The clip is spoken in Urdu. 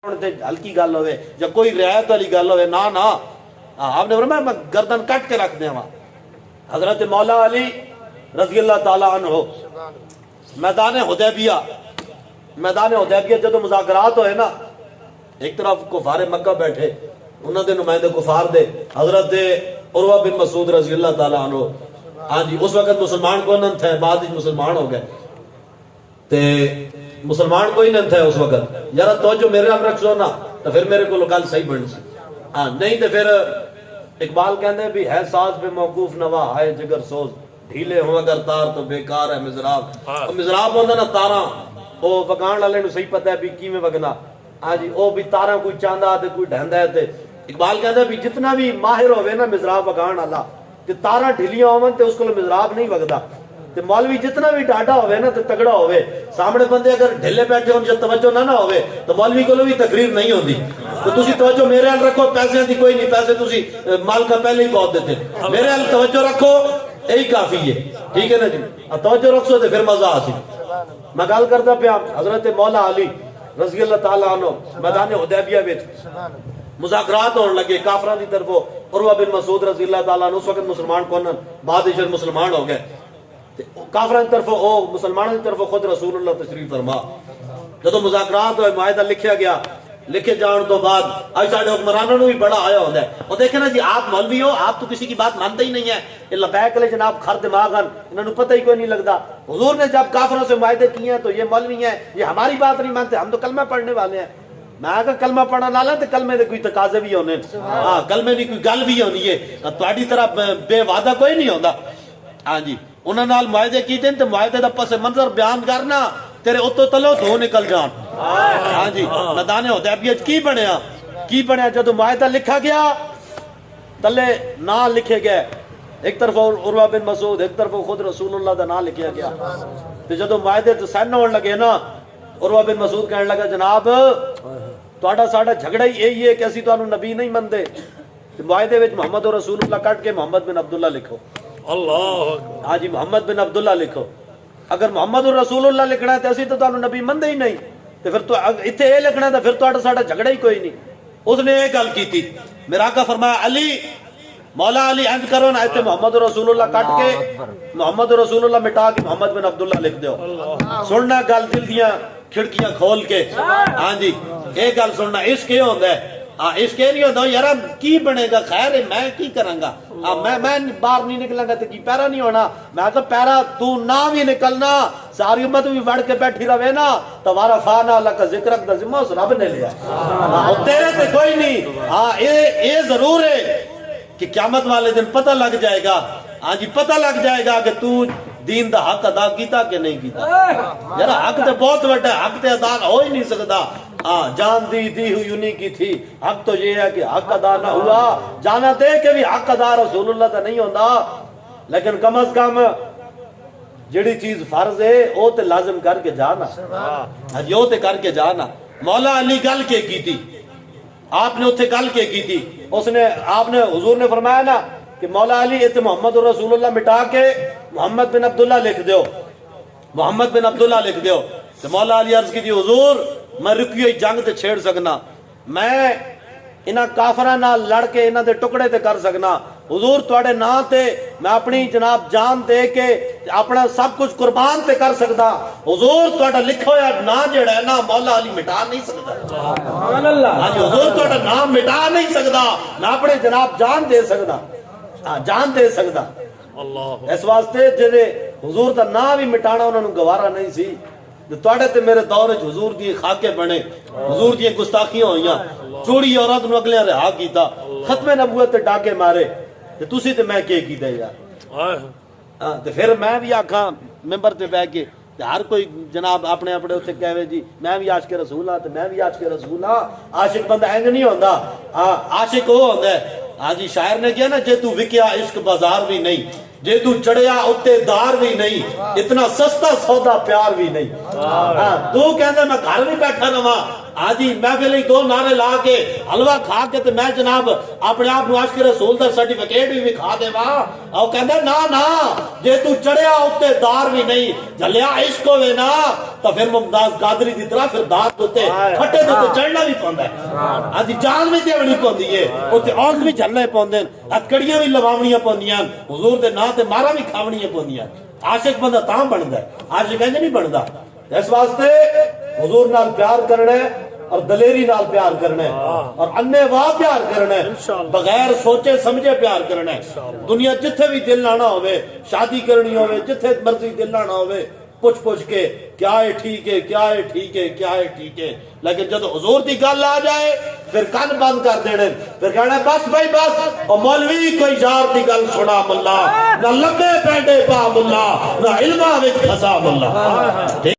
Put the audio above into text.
ہلکی گل ہوئے یا کوئی رعایت والی گل ہوئے نا نا آپ نے فرمایا میں گردن کٹ کے رکھ دیا. حضرت مولا علی رضی اللہ تعالیٰ عنہ میدان حدیبیہ جدو مذاکرات ہوئے نا، ایک طرف کفار مکہ بیٹھے، انہوں نے نمائندے کفار دے حضرت عروہ بن مسعود رضی اللہ تعالیٰ عنہ، ہاں جی اس وقت مسلمان کو نہ تھے، بعد ہی مسلمان ہو گئے تے مسلمان کوئی نہ تھے اس وقت. یار توجہ میرے ہم رکھ سو نا تو پھر میرے کو گل صحیح بن سی، ہاں نہیں تو پھر اقبال کہتے ہیں بھی ہے ساز پہ موقوف نوا ہے جگر سوز، ڈھیلے ہوں اگر تار تو بیکار ہے مزراب. مزراب ہوتا نا تاراں، وہ وگان والے نو صحیح پتہ ہے بھی کی میں وگنا، ہاں جی وہ بھی تاراں کوئی چاندہ تے کوئی ڈھندا ہے تے اقبال کہتا ہے بھی جتنا بھی ماہر ہوئے نا مزراب وگان والا تے تاراں ڈھلیاں ہون تے اس کو مزراب نہیں وگدا. تے مولوی جتنا بھی ڈاڈا ہوئے نا تے تگڑا ہوئے، سامنے بندے اگر ڈھلے بیٹھے ہوں جب توجہ نہ ہوئے تو مولوی کو بھی تقریر نہیں ہوندی. تو تسی توجہ میرے حال رکھو، پیسے دی کوئی نہیں، پیسے تسی مال کا پہلے ہی بہت دیتے، میرے حال توجہ رکھو یہی کافی ہے، ٹھیک ہے نا جی. توجہ رکھو تو پھر مزہ آسی. میں گل کرتا پیا حضرت مولا علی رضی اللہ تعالیٰ عنہ میدان حدیبیہ وچ مذاکرات ہونے لگے کافراں دی طرفوں. عروہ بن مسعود رضی اللہ تعالیٰ عنہ اس وقت مسلمان کون، بعد وچ مسلمان ہو گئے. کافراں دی طرفوں او مسلمانوں دی طرفوں خود رسول اللہ تشریف فرما. جدو مذاکرات ہوئے معاہدہ لکھیا گیا، لکھے جان تو بعد آج ساڑھے حکمرانوں نے بھی بڑا آیا ہوتا ہے. اور دیکھیں نا جی آپ مولوی ہو، آپ تو کسی کی بات مانتے ہی نہیں ہے، یہ لبیک لے جناب کھر دماغ ہیں، انہوں نے پتہ ہی کوئی نہیں لگتا. حضور نے جب کافروں سے معاہدے کیے ہیں تو یہ مولوی ہیں، یہ ہماری بات نہیں مانتے، ہم تو کلمہ پڑھنے والے ہیں. میں اگر کلمہ پڑھنا لالا تو کلمے دے کوئی تقاضے بھی ہونے، ہاں کلمے دی کوئی گل بھی ہونی ہے، تہاڈی طرح بے وعدہ کوئی نہیں ہوندا. ہاں جی انہوں نے معاہدے کیتے ہیں تو معاہدے دا پس منظر بیان کرنا تیرے اتو تلو دھو نکل جان. ہاں جی میدان حدیبیہ کی بنیا جدو معاہدہ لکھا گیا تلے نا لکھے گئے، ایک طرف عروہ بن مسعود ایک طرف خود رسول اللہ دا نا لکھیا گیا. تو جدو معاہدے تو سائن ہونے لگے نا، عروہ بن مسعود کہنے لگا جناب تہاڈا ساڈا جھگڑا ہی یہی ہے کہ اسی تانوں نبی نہیں مندے، معاہدے وچ محمد رسول اللہ کٹ کے محمد بن عبداللہ لکھو. اللہ ہاں جی محمد بن عبداللہ لکھو. اگر محمد رسول اللہ لکھنا ہے تو اسی تو تانوں نبی مندے ہی نہیں، تو پھر تو اتنے یہ لکھنا ہے تو پھر تہاڈا ساڈا جھگڑا ہی کوئی نہیں. اس نے یہ گل کی تھی. میرا آقا فرمایا علی مولا علی انج کرو نا، ایتھے محمد رسول اللہ کٹ کے محمد رسول اللہ مٹا کے محمد بن عبداللہ لکھ دیو. سننا گل دل دیاں کھڑکیاں کھول کے، ہاں جی یہ گل سننا. عشق یہ ہوتا ہے، ہاں عشق یہ نہیں ہوتا یار کی بنے گا، خیر ہے میں کی کراں گا، میں باہر نہیں نکلاں گا تو کی پیرا نہیں ہونا. میں کہ پیرا تو نہ بھی نکلنا، ساری امت بھی وڑ کے بیٹھی رہے نا، تمہارا فانا اللہ کا ذکر دا ذمہ اس رب نے لیا، تیرے تے کوئی نہیں. ہاں یہ ضرور ہے کہ قیامت والے دن پتہ لگ جائے گا، ہاں جی پتہ لگ جائے گا کہ تو دین دا حق ادا کیتا کہ نہیں کیتا. یار حق تے بہت بڑا ہے، حق تے ادا ہو ہی نہیں سکتا. جان دی ہوئی انہی کی تھی، حق تو یہ ہے کہ حق ادا نہ ہوا. جانا دے کہ بھی حق ادا رسول اللہ تا نہیں ہوتا، لیکن کم از کم جڑی چیز فرض ہے وہ تے لازم کر کے جانا، وہ تے کر کے جانا. مولا علی گل کے کی تھی، آپ نے اتنے گل کے کی تھی. اس نے آپ نے حضور نے فرمایا نا کہ مولا علی اتنے محمد رسول اللہ مٹا کے محمد بن عبداللہ لکھ دیو، محمد بن عبداللہ لکھ دیو. تو مولا علی عرض کی تھی حضور میں رکی ہوئی جنگ تے چھیڑ سکنا، میں انہاں کافراں نال لڑ کے انہاں دے ٹکڑے تے کر سکنا. حضور تواڈے نام تے میں اپنی جناب جان دے کے اپنا سب کچھ قربان تے کر سکدا. حضور تواڈا لکھا ہوا نام جڑا ہے نا مولا علی مٹا نہیں سکدا. سبحان اللہ. ہاں حضور تواڈا نام مٹا نہیں سکدا، میں اپنے جناب جان دے سکدا، جان دے سکدا. اللہ اس واسطے جڑے حضور دا نام بھی مٹانا انہاں نوں گوارا نہیں سی. تواڈے تے میرے دور وچ حضور دی خاکے بنے، حضور دی گستاخیاں ہوئیاں، چوڑی عورت نوں اگلیاں رہا کیتا، ختم نبوت تے ڈاکے مارے، تے تسی تے میں کی کیتا یار. تے پھر میں بھی آکھاں ممبر تے بیٹھ کے ہر کوئی جناب اپنے اپنے اتنے کہے جی میں بھی عاشق رسول ہاں تے میں بھی عاشق رسول ہاں. عاشق بندہ اینج نہیں ہوندا، عاشق وہ ہوندا ہے. ہاں جی شاعر نے کہا نا جے تو وکیا عشق بازار بھی نہیں، جے تو چڑھیا اتے دار بھی نہیں، اتنا سستا سودا پیار بھی نہیں. تو کہندے میں گھر بھی بیٹھا رہواں آجی محفل ہی 2 نعرے لا کے حلوہ کھا کے تے میں جناب اپنے آپ نو عاشق رسول دا سرٹیفکیٹ بھی کھا دے وا او کہندا نا نا جے تو چڑھیا اوتے دار بھی نہیں جھلیا عشق ہوے نا تو پھر ممتاز قادری دی طرح پھر دار تے کھٹے تے چڑھنا بھی پوندا ہے آجی جان بھی دیونی پوندی ہے اوتے عورت بھی جھلنے پوندے ہتکڑیاں بھی لواونیاں پوندیاں حضور دے نا تے مارا بھی کھاونیاں پوندیاں عاشق بندہ تاں بندا ہے عاشق انج نہیں بندا اس واسطے حضور نال پیار کرنا ہے اور دلیری نال پیار کرنا ہے اور انے واہ پیار کرنا ہے بغیر سوچے سمجھے پیار کرنا ہے دنیا جتھے بھی دل لانا ہوئے شادی کرنی ہوئے جتھے مرضی دل لانا ہوئے پوچھ کے کیا ہے ٹھیک ہے کیا ہے ٹھیک ہے کیا ہے ٹھیک ہے لیکن جب حضور دی گل آ جائے پھر کن بند کر دینے پھر کہنا بس بھائی بس اور مولوی کوئی یار دی گل سنا ملا نہ لمبے پینڈے پا ملا نہ علمہ وچ پھسا ملا